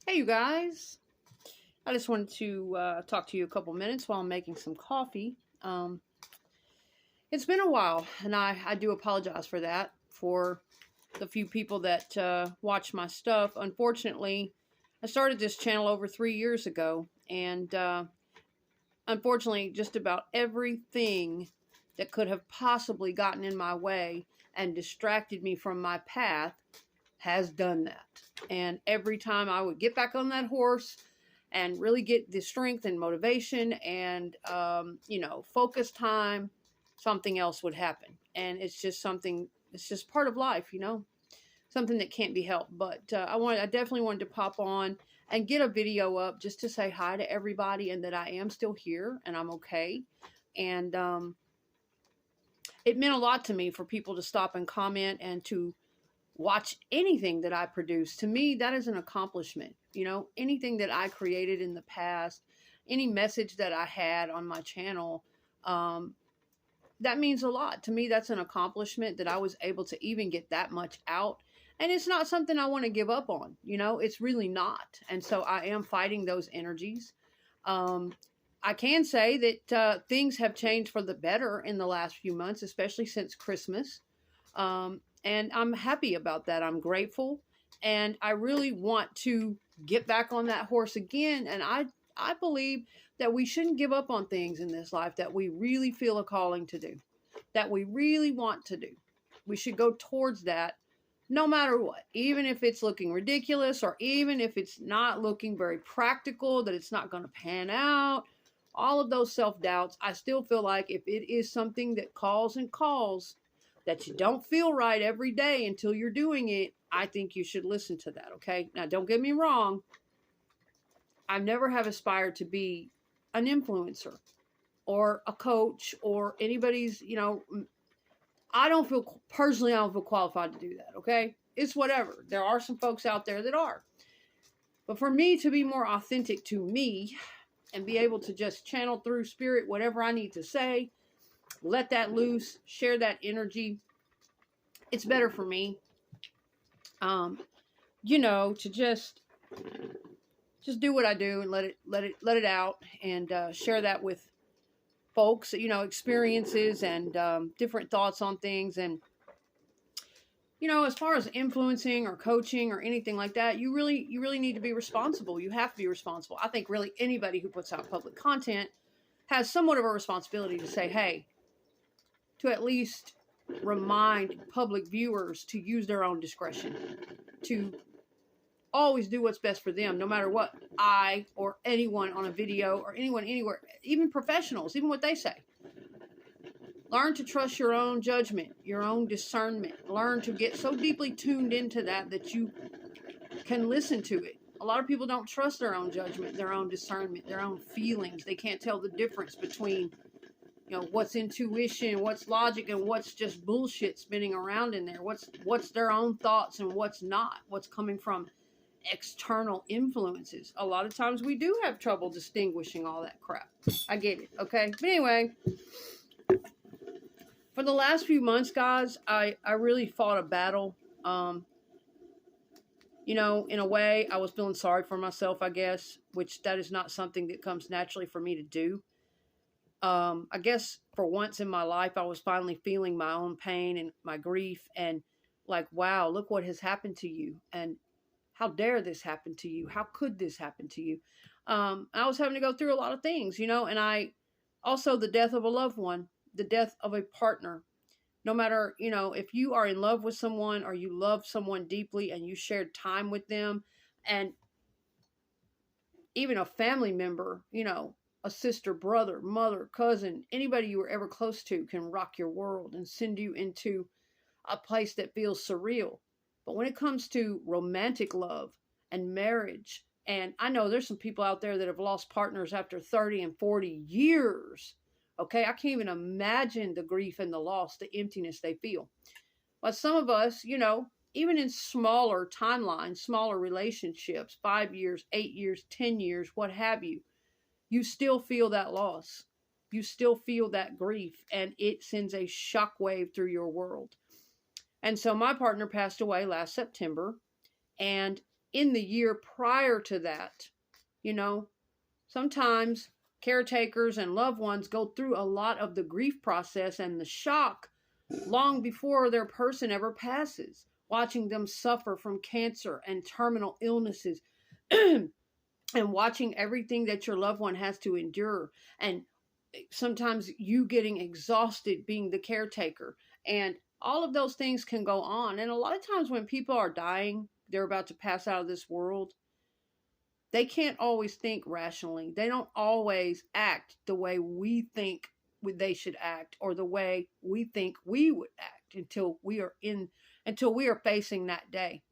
Hey, you guys. I just wanted to talk to you a couple minutes while I'm making some coffee. It's been a while, and I do apologize for that, for the few people that watch my stuff. Unfortunately, I started this channel over 3 years ago, and unfortunately, just about everything that could have possibly gotten in my way and distracted me from my path has done that. And every time I would get back on that horse and really get the strength and motivation and, focus time, something else would happen. And it's just something, it's just part of life, something that can't be helped. But I definitely wanted to pop on and get a video up just to say hi to everybody and that I am still here and I'm okay. And it meant a lot to me for people to stop and comment and to watch anything that I produce. To me, that is an accomplishment. Anything that I created in the past, any message that I had on my channel, that means a lot. To me, that's an accomplishment that I was able to even get that much out. And it's not something I want to give up on. It's really not. And so I am fighting those energies. I can say that things have changed for the better in the last few months, especially since Christmas. And I'm happy about that. I'm grateful. And I really want to get back on that horse again. And I believe that we shouldn't give up on things in this life that we really feel a calling to do, that we really want to do. We should go towards that no matter what, even if it's looking ridiculous or even if it's not looking very practical, that it's not going to pan out. All of those self-doubts, I still feel like if it is something that calls and calls, that you don't feel right every day until you're doing it, I think you should listen to that, okay? Now, don't get me wrong. I never have aspired to be an influencer or a coach or anybody's, I don't feel qualified to do that, okay? It's whatever. There are some folks out there that are. But for me to be more authentic to me and be able to just channel through spirit whatever I need to say, let that loose, share that energy, it's better for me. To just do what I do and let it out and share that with folks, experiences and different thoughts on things. And as far as influencing or coaching or anything like that, you really need to be responsible. You have to be responsible. I think really anybody who puts out public content has somewhat of a responsibility to say, hey, to at least remind public viewers to use their own discretion, to always do what's best for them, no matter what I or anyone on a video or anyone anywhere, even professionals, even what they say. Learn to trust your own judgment, your own discernment. Learn to get so deeply tuned into that you can listen to it. A lot of people don't trust their own judgment, their own discernment, their own feelings. They can't tell the difference between what's intuition, what's logic, and what's just bullshit spinning around in there. What's their own thoughts and what's not. What's coming from external influences. A lot of times we do have trouble distinguishing all that crap. I get it, okay? But anyway, for the last few months, guys, I really fought a battle. In a way, I was feeling sorry for myself, I guess, which that is not something that comes naturally for me to do. I guess for once in my life, I was finally feeling my own pain and my grief and like, wow, look what has happened to you. And how dare this happen to you? How could this happen to you? I was having to go through a lot of things, and I also the death of a loved one, the death of a partner. No matter, if you are in love with someone or you love someone deeply and you shared time with them, and even a family member, a sister, brother, mother, cousin, anybody you were ever close to can rock your world and send you into a place that feels surreal. But when it comes to romantic love and marriage, and I know there's some people out there that have lost partners after 30 and 40 years. Okay, I can't even imagine the grief and the loss, the emptiness they feel. But some of us, even in smaller timelines, smaller relationships, 5 years, 8 years, 10 years, what have you, you still feel that loss. You still feel that grief, and it sends a shockwave through your world. And so my partner passed away last September, and in the year prior to that. You know, sometimes caretakers and loved ones go through a lot of the grief process and the shock long before their person ever passes, watching them suffer from cancer and terminal illnesses and watching everything that your loved one has to endure, and sometimes you getting exhausted being the caretaker, and all of those things can go on. And a lot of times when people are dying, they're about to pass out of this world, they can't always think rationally. They don't always act the way we think they should act, or the way we think we would act, until we are facing that day.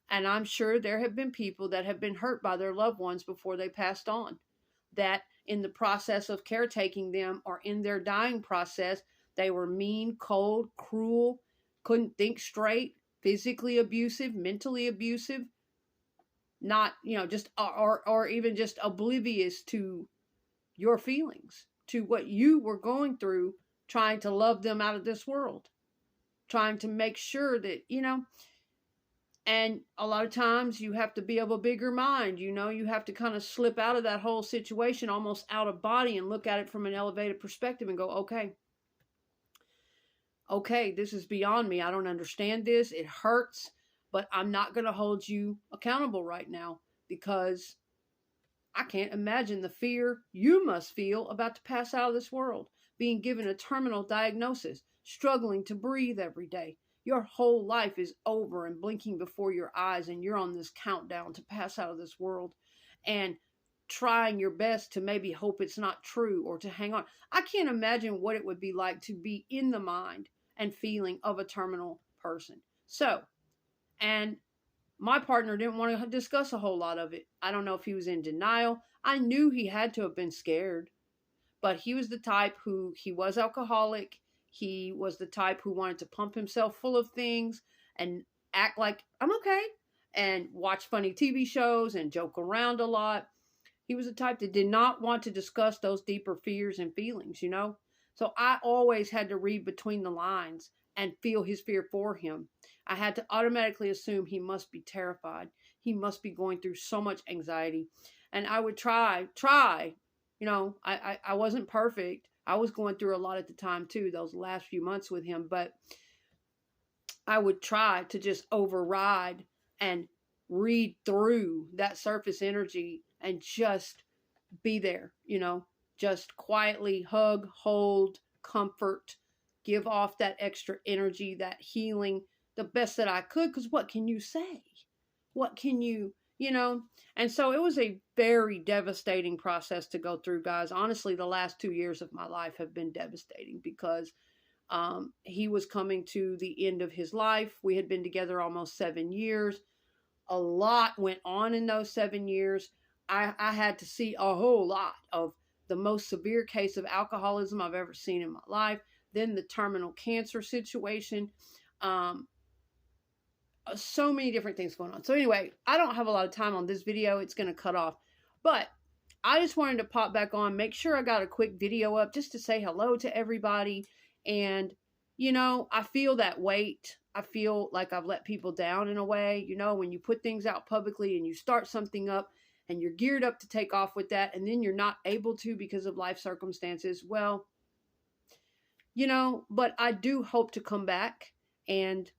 And I'm sure there have been people that have been hurt by their loved ones before they passed on, that in the process of caretaking them, or in their dying process, they were mean, cold, cruel, couldn't think straight, physically abusive, mentally abusive, not, just, or even just oblivious to your feelings, to what you were going through, trying to love them out of this world, trying to make sure that, and a lot of times you have to be of a bigger mind, you have to kind of slip out of that whole situation, almost out of body, and look at it from an elevated perspective and go, okay, this is beyond me. I don't understand this. It hurts, but I'm not going to hold you accountable right now, because I can't imagine the fear you must feel about to pass out of this world, being given a terminal diagnosis, struggling to breathe every day. Your whole life is over and blinking before your eyes, and you're on this countdown to pass out of this world, and trying your best to maybe hope it's not true, or to hang on. I can't imagine what it would be like to be in the mind and feeling of a terminal person. So, and my partner didn't want to discuss a whole lot of it. I don't know if he was in denial. I knew he had to have been scared, but he was the type he was alcoholic. He was the type who wanted to pump himself full of things and act like, I'm okay, and watch funny TV shows and joke around a lot. He was the type that did not want to discuss those deeper fears and feelings, So I always had to read between the lines and feel his fear for him. I had to automatically assume he must be terrified. He must be going through so much anxiety. And I would try, I wasn't perfect. I was going through a lot at the time too, those last few months with him, but I would try to just override and read through that surface energy and just be there, just quietly hug, hold, comfort, give off that extra energy, that healing, the best that I could, because what can you say? What can you, And so it was a very devastating process to go through, guys. Honestly, the last 2 years of my life have been devastating, because he was coming to the end of his life. We had been together almost 7 years. A lot went on in those 7 years. I had to see a whole lot of the most severe case of alcoholism I've ever seen in my life. Then the terminal cancer situation. So many different things going on. So anyway, I don't have a lot of time on this video. It's going to cut off. But I just wanted to pop back on, make sure I got a quick video up just to say hello to everybody. And, I feel that weight. I feel like I've let people down in a way. When you put things out publicly and you start something up and you're geared up to take off with that, and then you're not able to because of life circumstances. Well, but I do hope to come back, and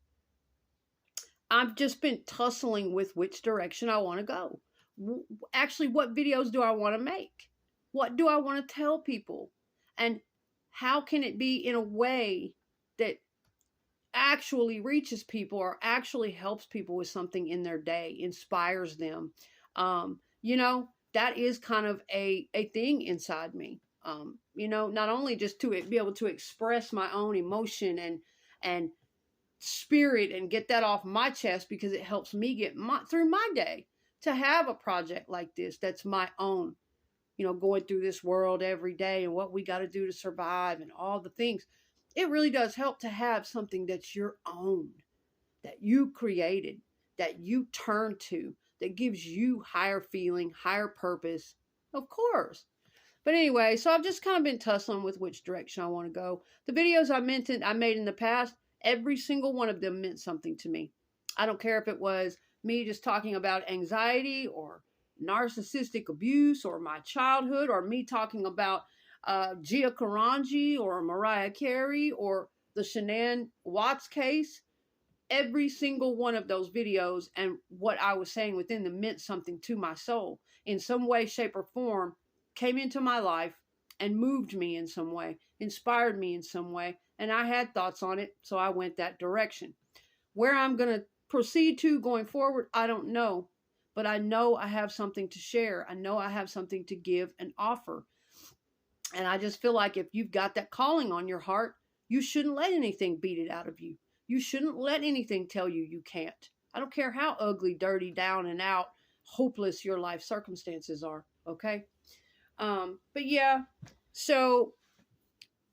I've just been tussling with which direction I want to go. Actually, what videos do I want to make? What do I want to tell people? And how can it be in a way that actually reaches people, or actually helps people with something in their day, inspires them? That is kind of a thing inside me. Not only just to be able to express my own emotion and spirit and get that off my chest, because it helps me get through my day, to have a project like this that's my own, going through this world every day and what we got to do to survive and all the things. It really does help to have something that's your own, that you created, that you turn to, that gives you higher feeling, higher purpose, of course. But anyway, so I've just kind of been tussling with which direction I want to go. The videos I made in the past, every single one of them meant something to me. I don't care if it was me just talking about anxiety or narcissistic abuse or my childhood, or me talking about Gia Karanji or Mariah Carey or the Shanann Watts case. Every single one of those videos and what I was saying within them meant something to my soul in some way, shape, or form, came into my life and moved me in some way, inspired me in some way, and I had thoughts on it, so I went that direction. Where I'm going to proceed to going forward, I don't know, but I know I have something to share. I know I have something to give and offer. And I just feel like if you've got that calling on your heart, you shouldn't let anything beat it out of you. You shouldn't let anything tell you you can't. I don't care how ugly, dirty, down and out, hopeless your life circumstances are, okay? But yeah, so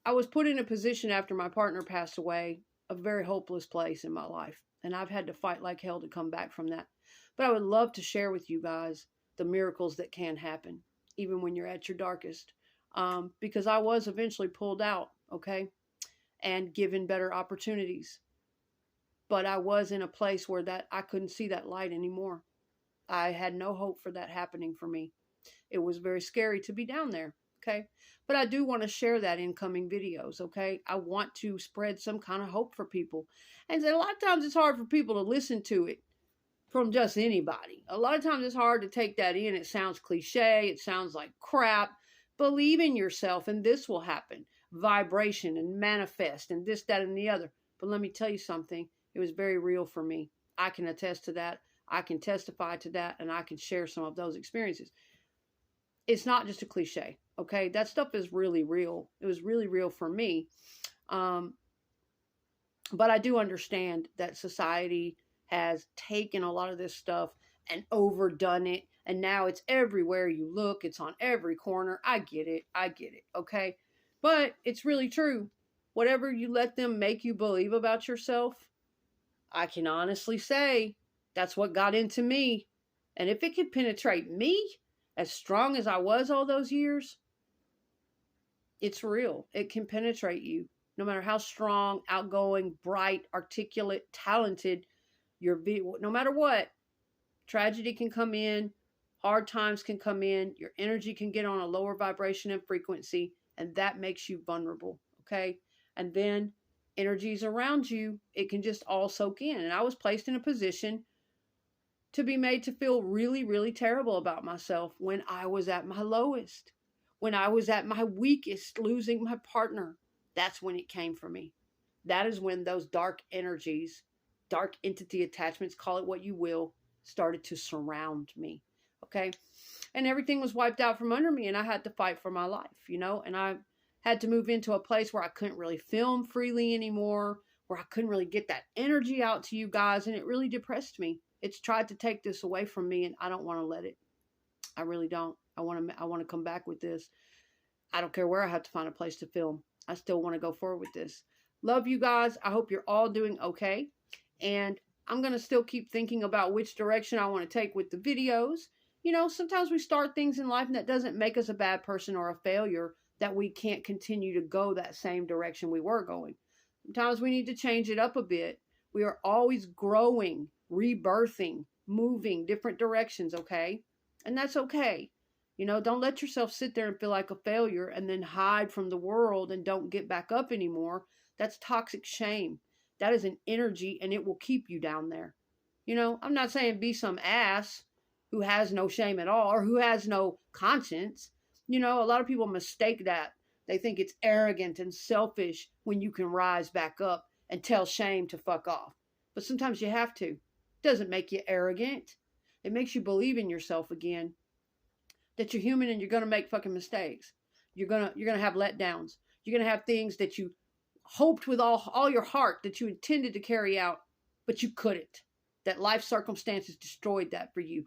I was put in a position after my partner passed away, a very hopeless place in my life. And I've had to fight like hell to come back from that. But I would love to share with you guys the miracles that can happen, even when you're at your darkest. Because I was eventually pulled out, okay, and given better opportunities. But I was in a place where that I couldn't see that light anymore. I had no hope for that happening for me. It was very scary to be down there, okay? But I do want to share that in coming videos, okay? I want to spread some kind of hope for people. And a lot of times it's hard for people to listen to it from just anybody. A lot of times it's hard to take that in. It sounds cliche. It sounds like crap. Believe in yourself and this will happen. Vibration and manifest and this, that, and the other. But let me tell you something. It was very real for me. I can attest to that. I can testify to that, and I can share some of those experiences. It's not just a cliche, okay? That stuff is really real. It was really real for me. But I do understand that society has taken a lot of this stuff and overdone it, and now it's everywhere you look. It's on every corner. I get it, okay? But it's really true. Whatever you let them make you believe about yourself, I can honestly say that's what got into me. And if it could penetrate me as strong as I was all those years, it's real. It can penetrate you. No matter how strong, outgoing, bright, articulate, talented, no matter what, tragedy can come in, hard times can come in, your energy can get on a lower vibration and frequency, and that makes you vulnerable, okay? And then energies around you, it can just all soak in. And I was placed in a position to be made to feel really, really terrible about myself when I was at my lowest, when I was at my weakest, losing my partner. That's when it came for me. That is when those dark energies, dark entity attachments, call it what you will, started to surround me, okay? And everything was wiped out from under me, and I had to fight for my life, and I had to move into a place where I couldn't really film freely anymore, where I couldn't really get that energy out to you guys, and it really depressed me. It's tried to take this away from me, and I don't want to let it. I really don't. I want to come back with this. I don't care where I have to find a place to film. I still want to go forward with this. Love you guys. I hope you're all doing okay. And I'm going to still keep thinking about which direction I want to take with the videos. Sometimes we start things in life and that doesn't make us a bad person or a failure, that we can't continue to go that same direction we were going. Sometimes we need to change it up a bit. We are always growing, rebirthing, moving different directions, okay? And that's okay. Don't let yourself sit there and feel like a failure and then hide from the world and don't get back up anymore. That's toxic shame. That is an energy and it will keep you down there. I'm not saying be some ass who has no shame at all or who has no conscience. A lot of people mistake that. They think it's arrogant and selfish when you can rise back up and tell shame to fuck off. But sometimes you have to. It doesn't make you arrogant. It makes you believe in yourself again. That you're human and you're going to make fucking mistakes. You're going to have letdowns. You're going to have things that you hoped with all your heart that you intended to carry out, but you couldn't. That life circumstances destroyed that for you.